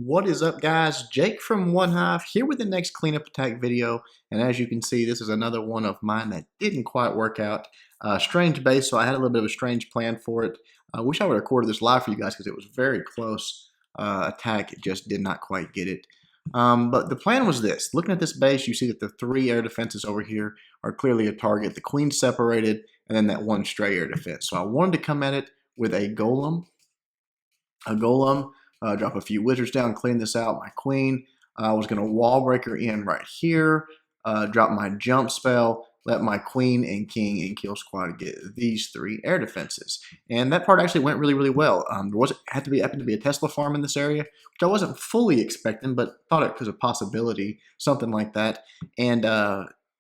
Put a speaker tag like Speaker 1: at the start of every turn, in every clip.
Speaker 1: What is up, guys? Jake from One Hive here with the next cleanup attack video. And as you can see, this is another one of mine that didn't quite work out. Strange base, so I had a little bit of a strange plan for it. I wish I would have recorded this live for you guys because it was very close attack. It just did not quite get it. But the plan was this. Looking at this base, you see that the three air defenses over here are clearly a target. The queen's separated, and then that one stray air defense. So I wanted to come at it with a golem. Drop a few wizards down, clean this out. My queen. I was going to wall breaker in right here, drop my jump spell, let my queen and king and kill squad get these three air defenses. And that part actually went really, really well. There happened to be a Tesla farm in this area, which I wasn't fully expecting, but thought it was a possibility, something like that. And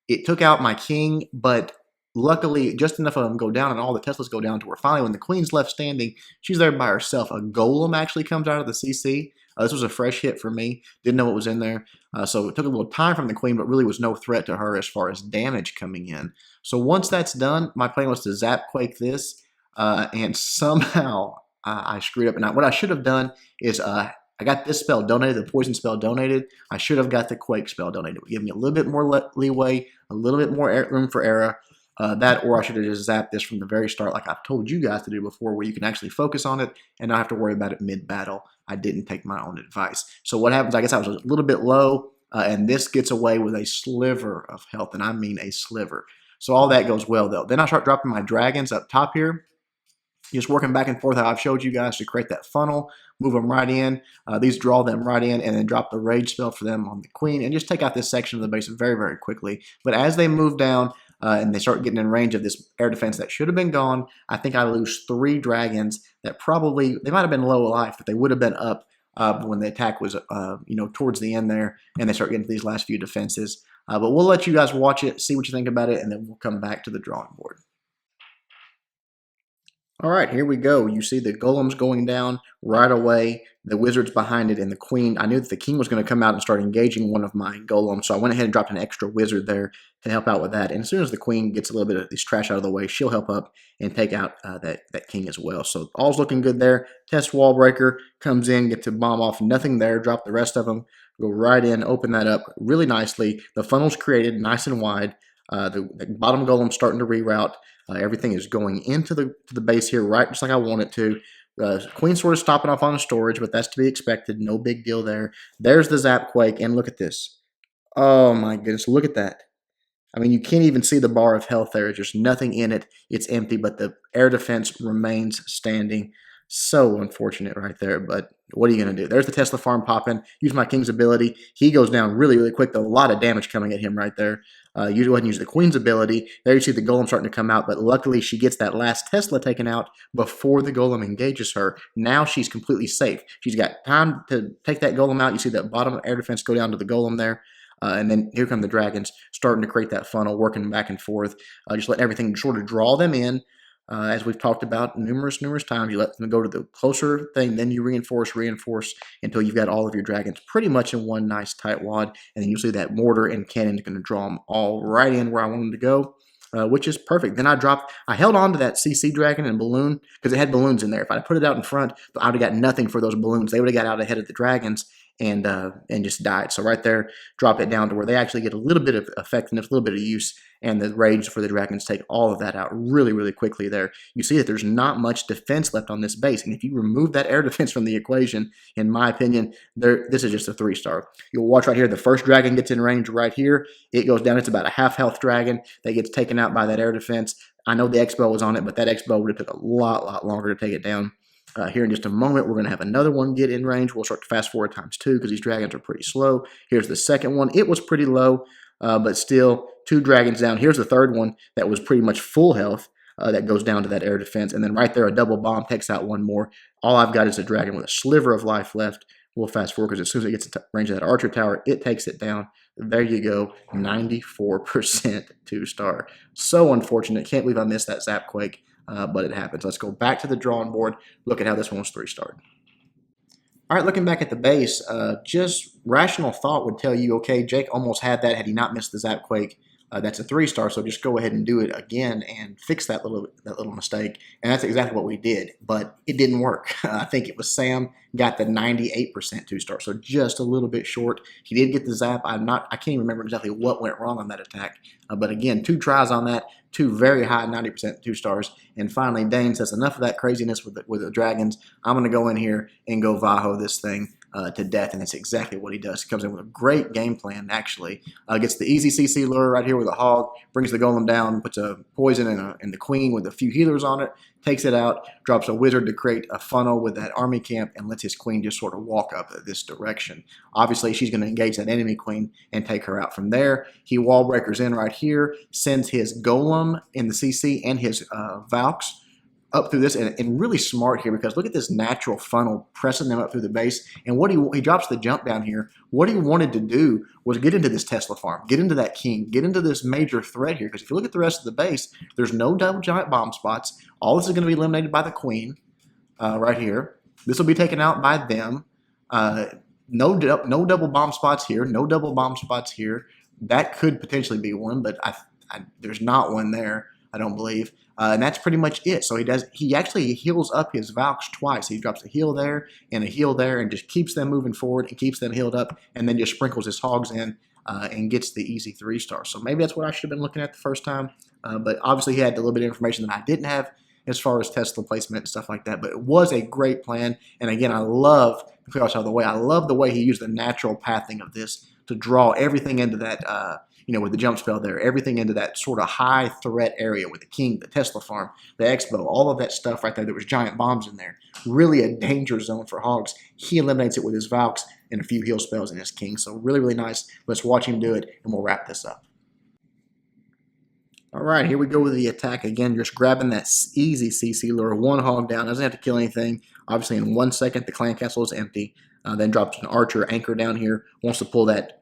Speaker 1: it took out my king, but luckily, just enough of them go down and all the Teslas go down to where finally when the queen's left standing, she's there by herself. A golem actually comes out of the CC. This was a fresh hit for me. Didn't know what was in there. So it took a little time from the queen, but really was no threat to her as far as damage coming in. So once that's done, my plan was to zap quake this. And somehow I screwed up. And what I should have done is I got this spell donated, the poison spell donated. I should have got the quake spell donated. It would give me a little bit more leeway, a little bit more room for error. That or I should have just zapped this from the very start like I've told you guys to do before, where you can actually focus on it and not have to worry about it mid-battle. I didn't take my own advice. So what happens, I guess I was a little bit low, and this gets away with a sliver of health, and I mean a sliver. So all that goes well, though. Then I start dropping my dragons up top here, just working back and forth how I've showed you guys to create that funnel, move them right in. These draw them right in, and then drop the rage spell for them on the queen, and just take out this section of the base very, very quickly. But as they move down, and they start getting in range of this air defense that should have been gone, I think I lose 3 dragons that probably, they might have been low life, but they would have been up when the attack was, towards the end there, and they start getting to these last few defenses. But we'll let you guys watch it, see what you think about it, and then we'll come back to the drawing board. All right, here we go. You see the golems going down right away, the wizards behind it, and the queen. I knew that the king was going to come out and start engaging one of my golems, so I went ahead and dropped an extra wizard there to help out with that. And as soon as the queen gets a little bit of this trash out of the way, she'll help up and take out that king as well. So all's looking good there. Test wall breaker comes in, gets to bomb off, nothing there, drop the rest of them, go right in, open that up really nicely. The funnel's created nice and wide. The bottom golem's starting to reroute. Everything is going into the base here, right just like I want it to. Queen sort of stopping off on storage, but that's to be expected. No big deal there. There's the zap quake, and look at this. Oh my goodness, look at that. I mean, you can't even see the bar of health there. There's just nothing in it. It's empty, but the air defense remains standing. So unfortunate right there, but what are you going to do? There's the Tesla farm popping. Use my king's ability. He goes down really, really quick. A lot of damage coming at him right there. You go ahead and use the queen's ability. There you see the golem starting to come out, but luckily she gets that last Tesla taken out before the golem engages her. Now she's completely safe. She's got time to take that golem out. You see that bottom air defense go down to the golem there. And then here come the dragons starting to create that funnel, working back and forth. Just letting everything sort of draw them in. As we've talked about numerous times, you let them go to the closer thing, then you reinforce until you've got all of your dragons pretty much in one nice tight wad, and then you see that mortar and cannon is going to draw them all right in where I want them to go, which is perfect. Then I held on to that CC dragon and balloon because it had balloons in there. If I put it out in front, I would have got nothing for those balloons. They would have got out ahead of the dragons and just died. So right there, drop it down to where they actually get a little bit of effectiveness, a little bit of use, and the rage for the dragons take all of that out really, really quickly there. You see that there's not much defense left on this base, and if you remove that air defense from the equation, in my opinion, this is just a 3-star. You'll watch right here, the first dragon gets in range right here. It goes down. It's about a half-health dragon that gets taken out by that air defense. I know the X-bow was on it, but that X-bow would have took a lot longer to take it down. Here in just a moment, we're going to have another one get in range. We'll start to fast forward ×2 because these dragons are pretty slow. Here's the second one. It was pretty low, but still 2 dragons down. Here's the third one that was pretty much full health that goes down to that air defense. And then right there, a double bomb takes out one more. All I've got is a dragon with a sliver of life left. We'll fast forward because as soon as it gets into range of that archer tower, it takes it down. There you go, 94% 2-star. So unfortunate. Can't believe I missed that zap quake. But it happens. Let's go back to the drawing board. Look at how this one was 3-starred. All right, looking back at the base, just rational thought would tell you, okay, Jake almost had that had he not missed the zap quake. That's a 3-star, so just go ahead and do it again and fix that little mistake. And that's exactly what we did, but it didn't work. I think it was Sam got the 98% 2-star, so just a little bit short. He did get the zap. I can't even remember exactly what went wrong on that attack. But again, 2 tries on that, 2 very high 90% 2-stars. And finally, Dane says enough of that craziness with the dragons. I'm going to go in here and GoVaHo this thing to death, and that's exactly what he does. He comes in with a great game plan, actually. Gets the easy CC lure right here with a hog, brings the golem down, puts a poison in the queen with a few healers on it, takes it out, drops a wizard to create a funnel with that army camp, and lets his queen just sort of walk up this direction. Obviously, she's going to engage that enemy queen and take her out from there. He wall breakers in right here, sends his golem in the CC and his Valks up through this, and really smart here because look at this natural funnel pressing them up through the base. And what he drops the jump down here. What he wanted to do was get into this Tesla farm, get into that king, get into this major threat here. Because if you look at the rest of the base, there's no double giant bomb spots. All this is going to be eliminated by the queen right here. This will be taken out by them. No double bomb spots here. No double bomb spots here. That could potentially be one, but there's not one there, I don't believe. And that's pretty much it. So he actually heals up his Valks twice. He drops a heal there and a heal there and just keeps them moving forward and keeps them healed up, and then just sprinkles his hogs in and gets the easy 3-star. So maybe that's what I should have been looking at the first time. But obviously he had a little bit of information that I didn't have as far as Tesla placement and stuff like that. But it was a great plan. And again, I love the way he used the natural pathing of this to draw everything into that with the jump spell there, everything into that sort of high threat area with the king, the Tesla farm, the expo, all of that stuff right there. There was giant bombs in there. Really a danger zone for hogs. He eliminates it with his Valks and a few heal spells in his king. So really, really nice. Let's watch him do it, and we'll wrap this up. All right, here we go with the attack again. Just grabbing that easy CC lure, 1 hog down. Doesn't have to kill anything. Obviously, in 1 second, the clan castle is empty. Then drops an archer anchor down here. Wants to pull that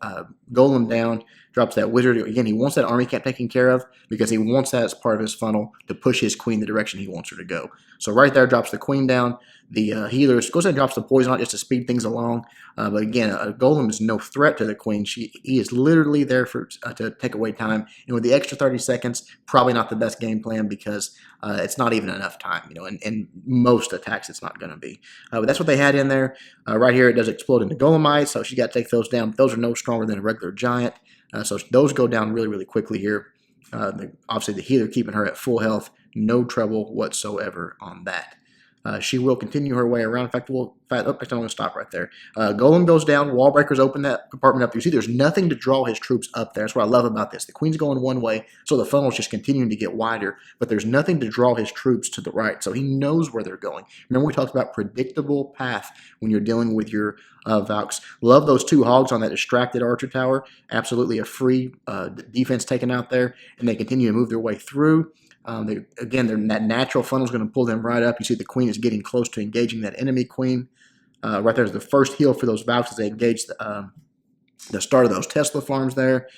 Speaker 1: golem down. Drops that wizard. Again, he wants that army camp taken care of because he wants that as part of his funnel to push his queen the direction he wants her to go. So right there, drops the queen down. The healers goes ahead and drops the poison on it just to speed things along. But again, a golem is no threat to the queen. He is literally there to take away time. And with the extra 30 seconds, probably not the best game plan because it's not even enough time. In most attacks, it's not going to be. But that's what they had in there. Right here, it does explode into golemites, so she got to take those down. But those are no stronger than a regular giant. So those go down really, really quickly here. Obviously, the healer keeping her at full health. No trouble whatsoever on that. She will continue her way around. In fact, I'm going to stop right there. Golem goes down. Wall breakers open that compartment up. You see there's nothing to draw his troops up there. That's what I love about this. The queen's going one way, so the funnel's just continuing to get wider, but there's nothing to draw his troops to the right, so he knows where they're going. Remember we talked about predictable path when you're dealing with your Valks. Love those 2 hogs on that distracted archer tower. Absolutely a free defense taken out there, and they continue to move their way through. That natural funnel is going to pull them right up. You see the queen is getting close to engaging that enemy queen. Right there's the first heal for those Valks as they engage the start of those Tesla farms there.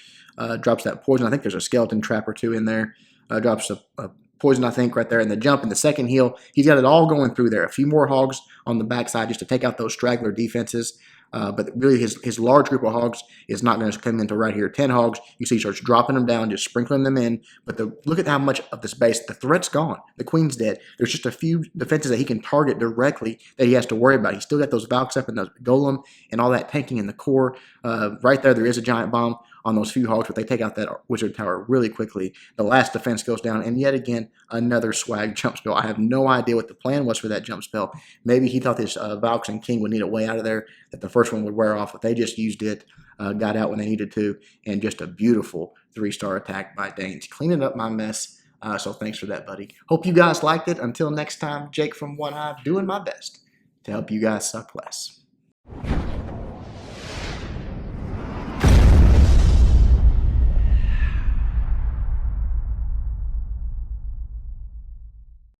Speaker 1: Drops that poison. I think there's a skeleton trap or 2 in there. Drops a poison, I think, right there in the jump. In the second heal, he's got it all going through there. A few more hogs on the backside just to take out those straggler defenses. But really his large group of hogs is not going to come into right here. 10 hogs, you see he starts dropping them down, just sprinkling them in. But look at how much of the space, the threat's gone. The queen's dead. There's just a few defenses that he can target directly that he has to worry about. He's still got those Valks up and the golem and all that tanking in the core. Right there is a giant bomb on those few hogs, but they take out that wizard tower really quickly. The last defense goes down, and yet again, another swag jump spell. I have no idea what the plan was for that jump spell. Maybe he thought this Valks and King would need a way out of there, that the first one would wear off, but they just used it, got out when they needed to, and just a beautiful 3-star attack by Danes. Cleaning up my mess, so thanks for that, buddy. Hope you guys liked it. Until next time, Jake from One Hive, doing my best to help you guys suck less.